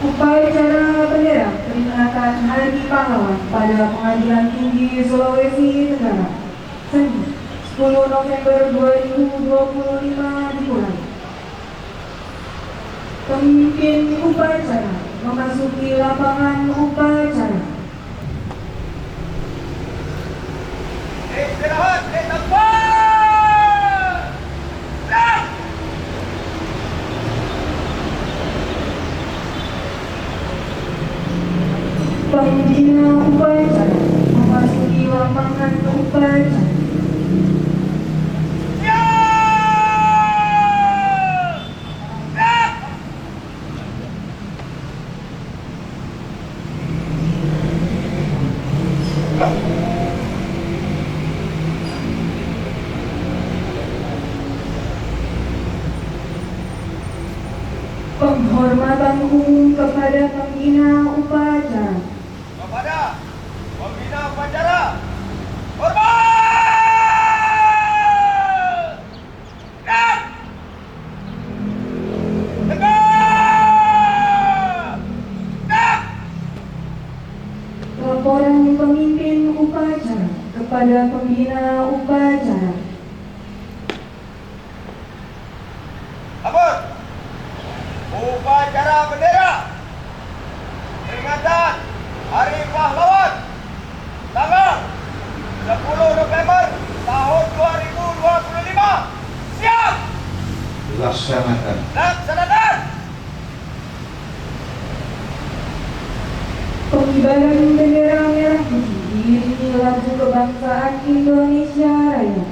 Upacara bendera peringatan Hari Pahlawan pada Pengadilan Tinggi Sulawesi Tenggara, Senin 10 November 2025 dimulai. Pemimpin upacara memasuki lapangan upacara. Istirahat di tempat. Siap. Pembina upacara memasuki lapangan upacara. Penghormatan umum kepada pembina upacara. Kepada pembina upacara, hormat! Dan tegak! Dan Laporan pemimpin upacara kepada pembina upacara. lapor. Upacara bendera peringatan Hari Pahlawan tanggal 10 November tahun 2025. Siap! Laksanakan. Laksanakan! Pengibaran bendera merah putih diiringi lagu kebangsaan Indonesia Raya.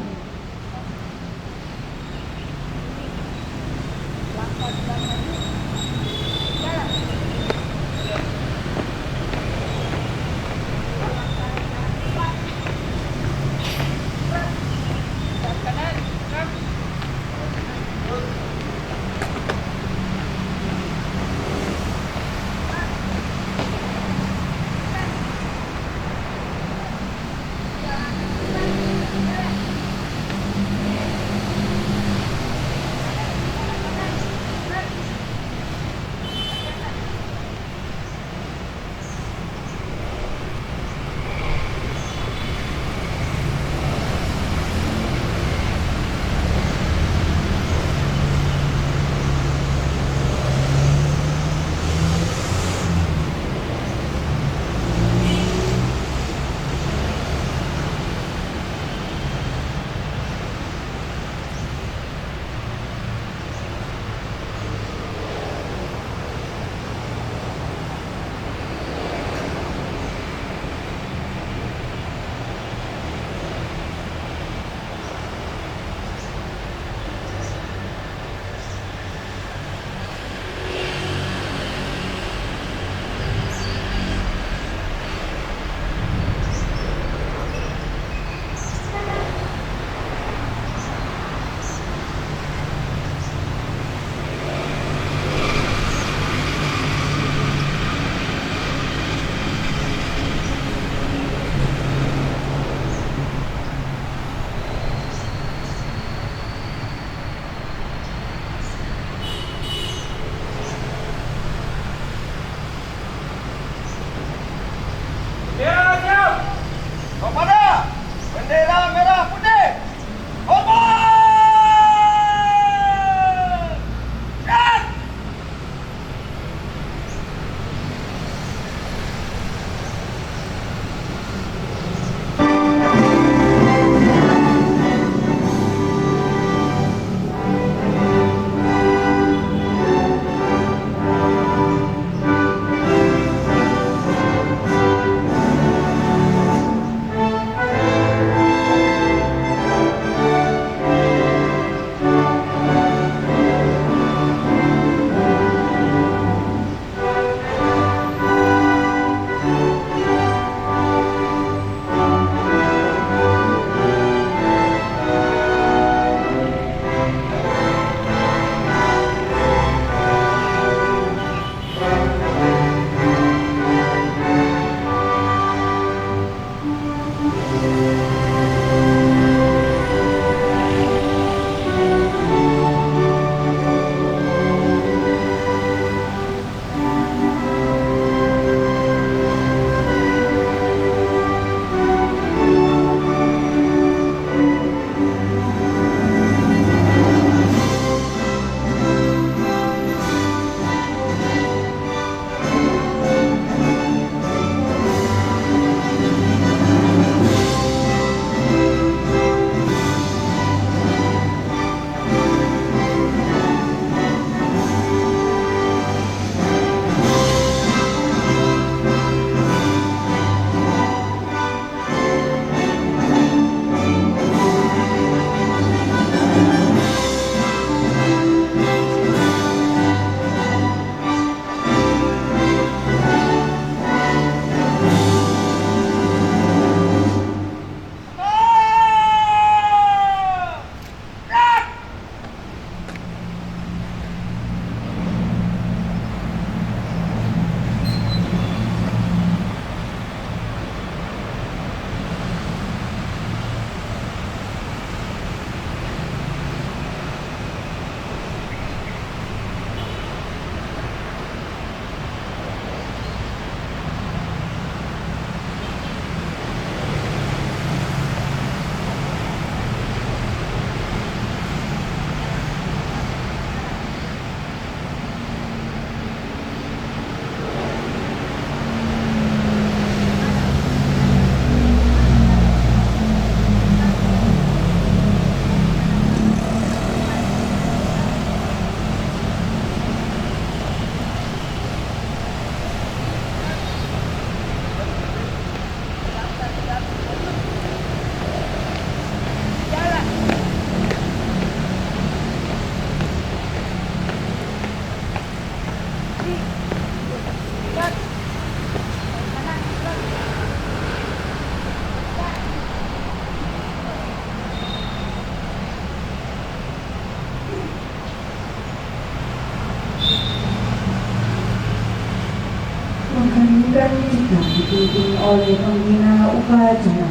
Jika dipimpin oleh pembina upacara.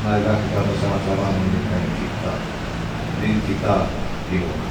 Mari kita bersama-sama menyanyikan cipta. Ini kita Dewa.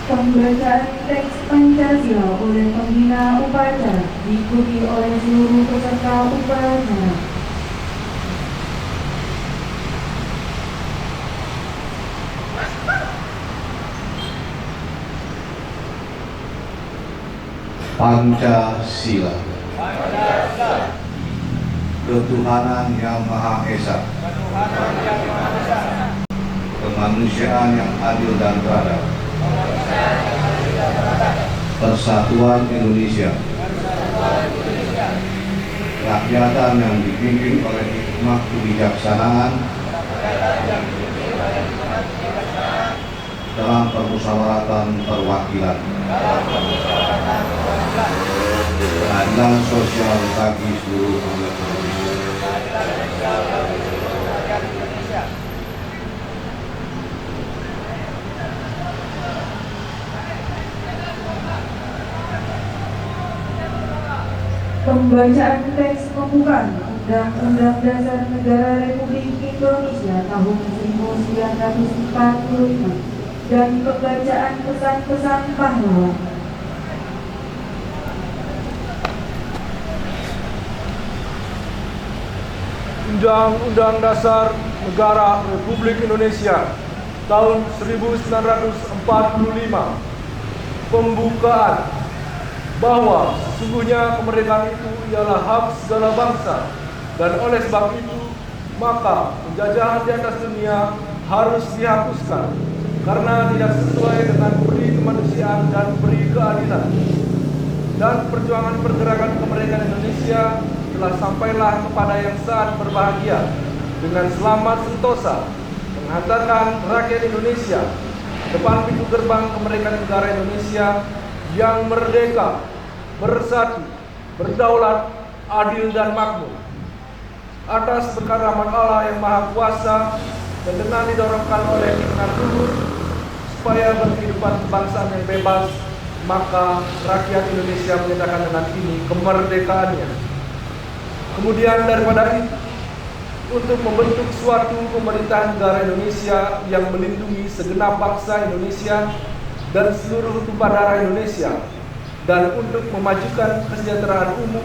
Pembacaan teks Pancasila oleh pembina upacara diikuti oleh seluruh peserta upacara. Pancasila. Ketuhanan yang Maha Esa. Kemanusiaan yang adil dan beradab. Persatuan Indonesia. Rakyatan yang dipimpin oleh hikmah kebijaksanaan dalam permusyawaratan perwakilan. Keadilan sosial bagi seluruh rakyat Indonesia. Pembacaan teks pembukaan Undang-Undang Dasar Negara Republik Indonesia tahun 1945 dan pembacaan pesan-pesan pahlawan. Undang-Undang Dasar Negara Republik Indonesia tahun 1945. Pembukaan bahwa sesungguhnya kemerdekaan itu ialah hak segala bangsa, dan oleh sebab itu maka penjajahan di atas dunia harus dihapuskan karena tidak sesuai dengan peri kemanusiaan dan peri keadilan. Dan perjuangan pergerakan kemerdekaan Indonesia telah sampailah kepada yang saat berbahagia dengan selamat sentosa menghantarkan rakyat Indonesia ke depan pintu gerbang kemerdekaan negara Indonesia yang merdeka, bersatu, berdaulat, adil dan makmur. Atas berkat rahmat Allah yang Maha Kuasa dan dengan didorongkan oleh keinginan luhur supaya berkehidupan kebangsaan yang bebas, maka rakyat Indonesia menyatakan dengan ini kemerdekaannya. Kemudian daripada itu, untuk membentuk suatu pemerintahan negara Indonesia yang melindungi segenap bangsa Indonesia dan seluruh tumpah darah Indonesia, dan untuk memajukan kesejahteraan umum,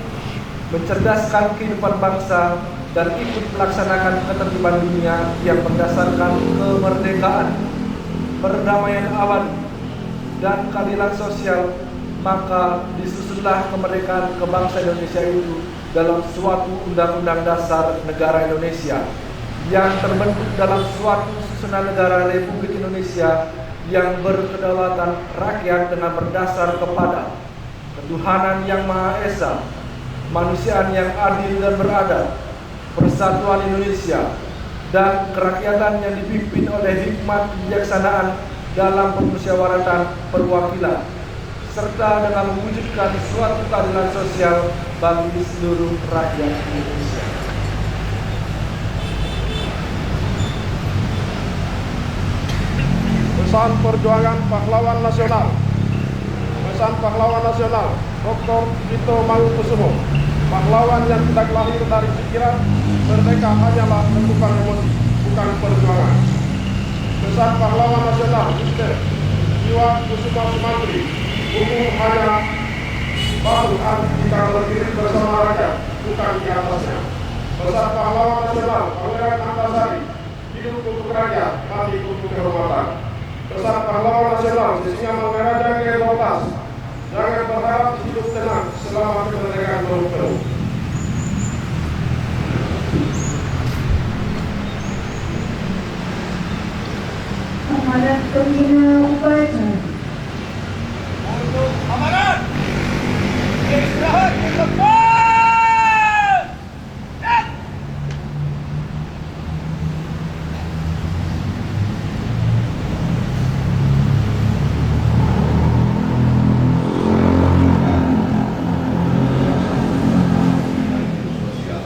mencerdaskan kehidupan bangsa, dan ikut melaksanakan ketertiban dunia yang berdasarkan kemerdekaan, perdamaian abadi, dan keadilan sosial, maka disusunlah kemerdekaan kebangsa Indonesia itu dalam suatu Undang-Undang Dasar Negara Indonesia yang terbentuk dalam suatu susunan negara Republik Indonesia yang berkedaulatan rakyat dengan berdasar kepada ketuhanan yang Maha Esa, kemanusiaan yang adil dan beradab, persatuan Indonesia, dan kerakyatan yang dipimpin oleh hikmat kebijaksanaan dalam permusyawaratan perwakilan, serta dengan mewujudkan suatu keadilan sosial bagi seluruh rakyat Indonesia. Pesan Perjuangan Pahlawan Nasional. Pesan Pahlawan Nasional Dr. Tito Mangunkusumo, pahlawan yang tidak lahir dari pikiran, merdeka hanyalah bentukan emosi, bukan perjuangan. Pesan Pahlawan Nasional Mr. Iwan Kusuma Sumantri, umur hanya baru jika berdiri bersama rakyat, bukan di atasnya. Pesan Pahlawan Nasional Pangeran Antasari, hidup untuk rakyat, mati untuk kehormatan. Pesan Pahlawan Nasional Singa Mangaraja ke-12, jangan berharap hidup tenang selama kemerdekaan belum penuh. Amanat pembina upacara. Untuk amanat. Istirahat di tempat. Siap.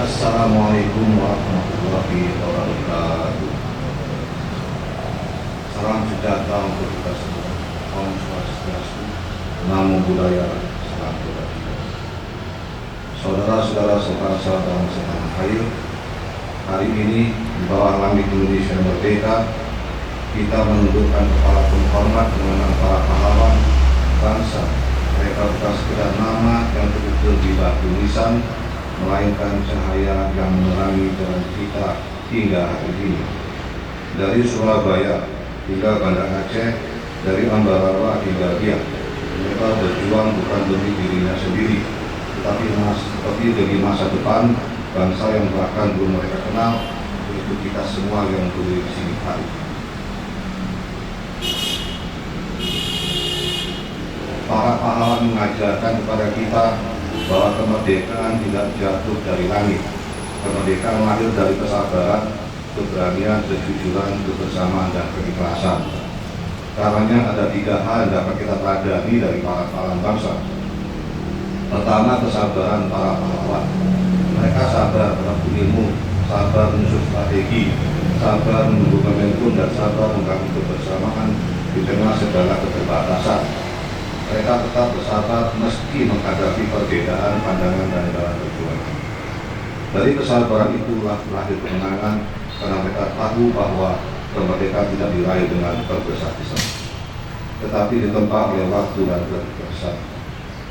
Assalamualaikum warahmatullahi wabarakatuh. Salam sejahtera untuk kita semua. Om Swastiastu, Namo Buddhaya, salam kebajikan. Saudara-saudara sebangsa dan setanah air, hari ini di bawah langit Indonesia merdeka, kita menundukkan kepala penghormat mengenang para pahlawan bangsa. Mereka bukan sekedar nama yang betul di batu nisan, melainkan cahaya yang menerangi jalan kita hingga hari ini. Dari Surabaya hingga Banda Aceh, dari Ambarawa hingga Biak, mereka berjuang bukan demi dirinya sendiri, tetapi demi masa depan bangsa yang bahkan belum mereka kenal, yaitu kita semua yang berdiri di sini hari ini. Para pahlawan mengajarkan kepada kita bahwa kemerdekaan tidak jatuh dari langit. Kemerdekaan lahir dari kesabaran, keberanian, kejujuran, kebersamaan, dan keikhlasan. Karenanya ada 3 hal yang dapat kita teladani dari para pahlawan bangsa. Pertama, kesabaran para pahlawan. Mereka sabar menempuh ilmu, sabar menyusun strategi, sabar menunggu momentum, dan sabar membangun kebersamaan di tengah segala keterbatasan. Mereka tetap bersabar meski menghadapi perbedaan pandangan dan jalan perjuangan. Dari kesabaran itulah lahir kemenangan, karena mereka tahu bahwa kemerdekaan tidak diraih dengan tergesa-gesa, tetapi ditempa oleh waktu dan keterbatasan.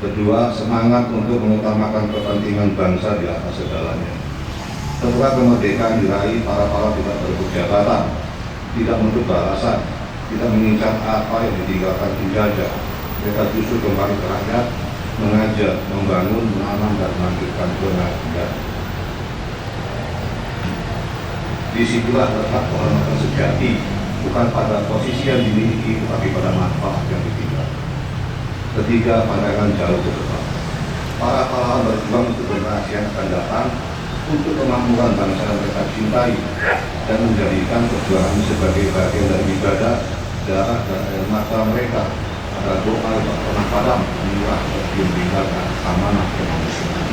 Kedua, semangat untuk mengutamakan kepentingan bangsa di atas segalanya. Setelah kemerdekaan diraih, para pahlawan tidak berebut jabatan, tidak menuntut balasan, tidak mengincar apa yang ditinggalkan penjajah. Mereka justru kembali ke rakyat, mengajar, membangun, menanam, dan melanjutkan pengabdian. Disitulah letak kehormatan sejati, bukan pada posisi yang dimiliki, tetapi pada manfaat yang ditinggal. Ketiga, pandangan jauh ke depan. Para pahlawan berjuang untuk generasi yang akan datang, untuk kemakmuran bangsa yang mereka cintai, dan menjadikan perjuangan sebagai bagian dari ibadah, darah, dan air mata mereka. Agar doa yang tak pernah padam inilah yang meninggalkan amanah kemanusiaan.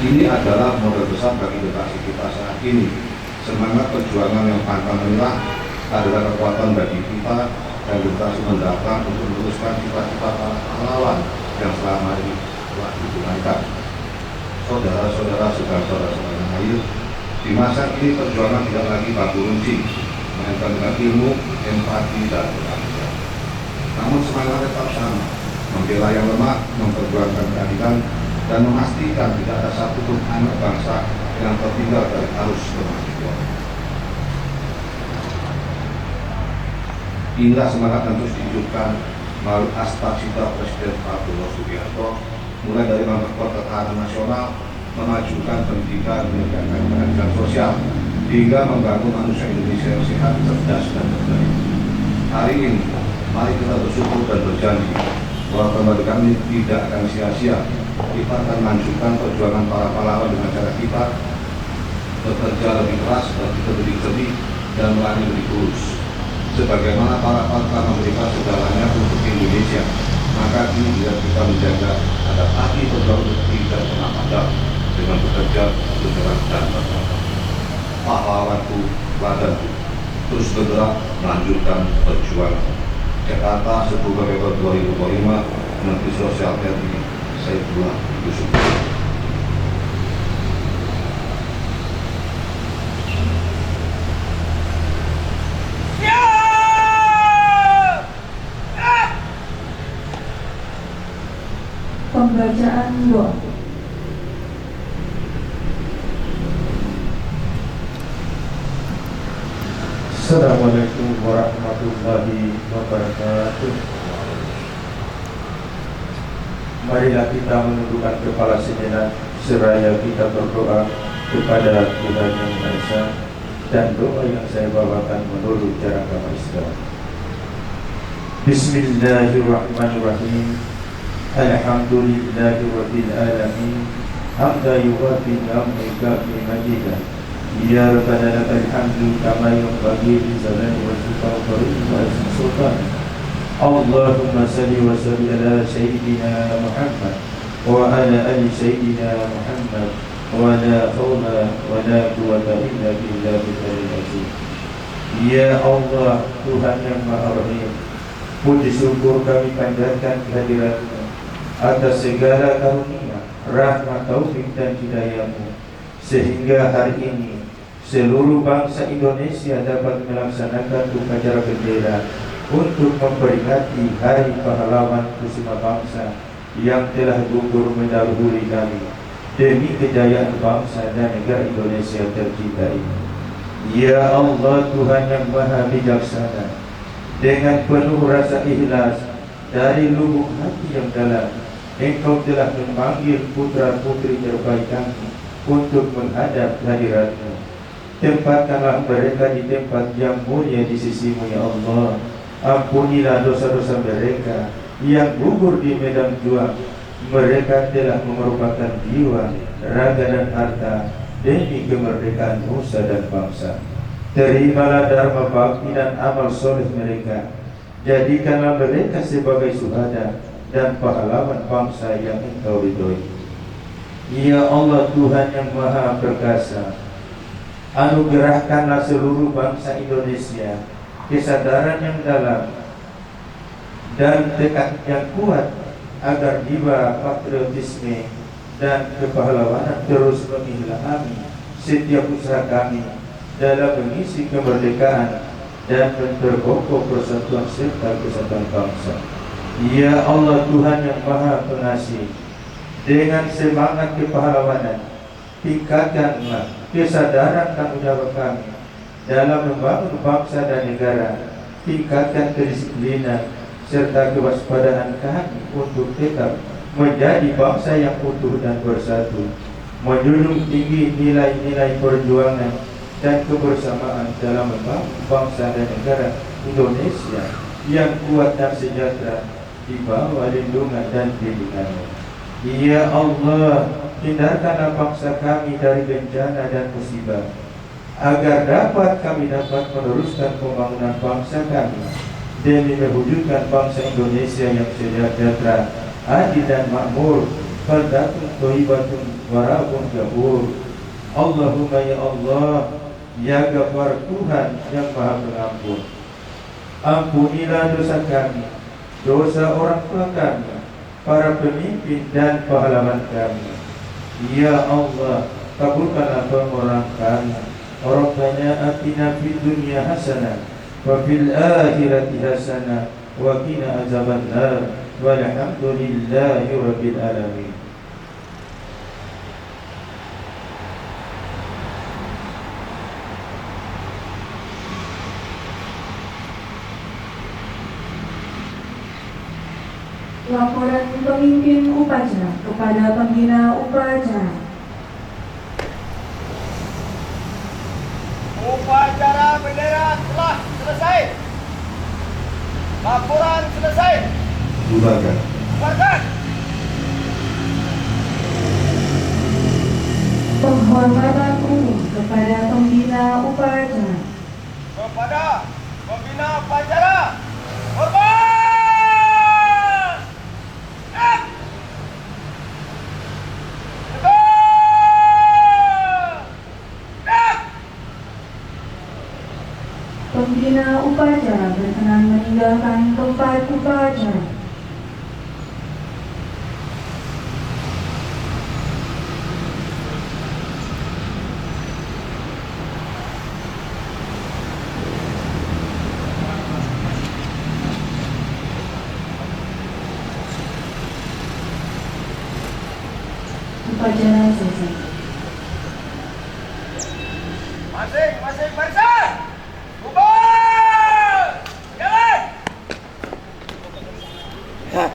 Ini adalah modal besar bagi generasi kita saat ini. Semangat perjuangan yang pantang menyerah adalah kekuatan bagi kita dan generasi mendatang untuk meneruskan cita-cita para pahlawan yang selama ini telah ditunaikan. Saudara-saudara sebangsa dan setanah air, di masa ini perjuangan tidak lagi baku runci, melainkan dengan ilmu, empati, dan pengabdian. Namun semangat tetap sama, membela yang lemah, memperjuangkan keadilan, dan memastikan tidak ada satupun anak bangsa yang tertinggal dari arus kemajuan. Inilah semangat yang terus dihidupkan melalui aspek-cita Presiden Prabowo Subianto, mulai dari memperkuat ketahanan nasional, memajukan pendidikan, menegakkan keadilan sosial, hingga membangun manusia Indonesia yang sehat, cerdas, dan berdaya. Hari ini, mari kita bersyukur dan berjanji bahwa kemerdekaan ini tidak akan sia-sia kita akan lanjutkan perjuangan para pahlawan dengan cara kita bekerja lebih keras dan kita lebih sedih dan melayani lebih tulus. Sebagaimana para pahlawan memberikan segalanya untuk Indonesia, maka kini kita menjaga agar hati perjuangan itu tidak pernah padam dengan bekerja bergerak dan berkata. Pahlawanku, ladanku, terus bergerak melanjutkan perjuangan. Jakarta, 10 Februari 2025, Menteri Sosial RI Saifullah Yusuf. Pembacaan doa. Assalamualaikum warahmatullahi wabarakatuh. Marilah kita menundukkan kepala sejenak seraya kita berdoa kepada Tuhan Yang Maha Esa, dan doa yang saya bawakan menurut cara agama Islam. Bismillahirrahmanirrahim. Alhamdulillahirabbil alamin. Hamda yuwafi ni'maka bi majidah. Ya Rabbana lakal hamdu kama yanbaghi li jalali wajhika wa karimati sultanik. Allahumma salli wa sallim ala sayyidina Muhammad wa ala ali sayyidina Muhammad wa la hawla wa la quwwata illa billahil azim. Ya Allah, Tuhan yang Maha Rahim, puji syukur kami panjatkan kehadirat-Mu atas segala karunia, rahmat, taufik dan hidayah-Mu, sehingga hari ini seluruh bangsa Indonesia dapat melaksanakan upacara bendera untuk memperingati Hari Pahlawan Kusuma Bangsa yang telah gugur mendahului kami demi kejayaan bangsa dan negara Indonesia tercinta ini. Ya Allah, Tuhan yang Maha Bijaksana, dengan penuh rasa ikhlas dari lubuk hati yang dalam, Engkau telah memanggil putra-putri terbaik kami untuk menghadap hadirat-Mu. Tempatkanlah mereka di tempat yang mulia di sisi-Mu, ya Allah. Ampunilah dosa-dosa mereka yang gugur di medan juang. Mereka telah mengorbankan jiwa, raga dan harta demi kemerdekaan nusa dan bangsa. Terimalah dharma bakti dan amal soleh mereka. Jadikanlah mereka sebagai syuhada dan pahlawan bangsa yang Engkau ridhoi. Ya Allah, Tuhan yang Maha Perkasa, anugerahkanlah seluruh bangsa Indonesia kesadaran yang dalam dan tekad yang kuat agar jiwa patriotisme dan kepahlawanan terus mengilhami setiap usaha kami dalam mengisi kemerdekaan dan memperkokoh persatuan serta kesatuan bangsa. Ya Allah, Tuhan yang Maha Pengasih, dengan semangat kepahlawanan tingkatkanlah kesadaran tanggung jawab kami dalam membangun bangsa dan negara. Tingkatkan kedisiplinan serta kewaspadaan kami untuk tetap menjadi bangsa yang utuh dan bersatu, menjunjung tinggi nilai-nilai perjuangan dan kebersamaan dalam membangun bangsa dan negara Indonesia yang kuat dan sejahtera di bawah lindungan dan bimbingan-Mu. Ya Allah, hindarkanlah bangsa kami dari bencana dan musibah, agar kami dapat meneruskan pembangunan bangsa kami demi mewujudkan bangsa Indonesia yang sejahtera, adil dan makmur, baldatun thayyibatun wa rabbun ghafur. Allahumma ya Allah, ya Ghafar, Tuhan yang Maha Pengampun, ampunilah dosa kami, dosa orang tua kami, para pemimpin dan pahlawan kami. Ya Allah, kabulkanlah permohonan kami. Rabbana atina fid dunya hasanah wa fil akhirati hasanah wa qina azabannar. Walhamdulillahi rabbil alamin. Laporan pemimpin upacara kepada pembina upacara. Upacara bendera telah selesai. Laporan selesai. Bubarkan. Bubarkan. Penghormatan umum kepada pembina upacara. Kepada pembina upacara, hormat! Siap! Tegak! Siap! Pembina upacara berkenan meninggalkan tempat upacara. Upacara selesai.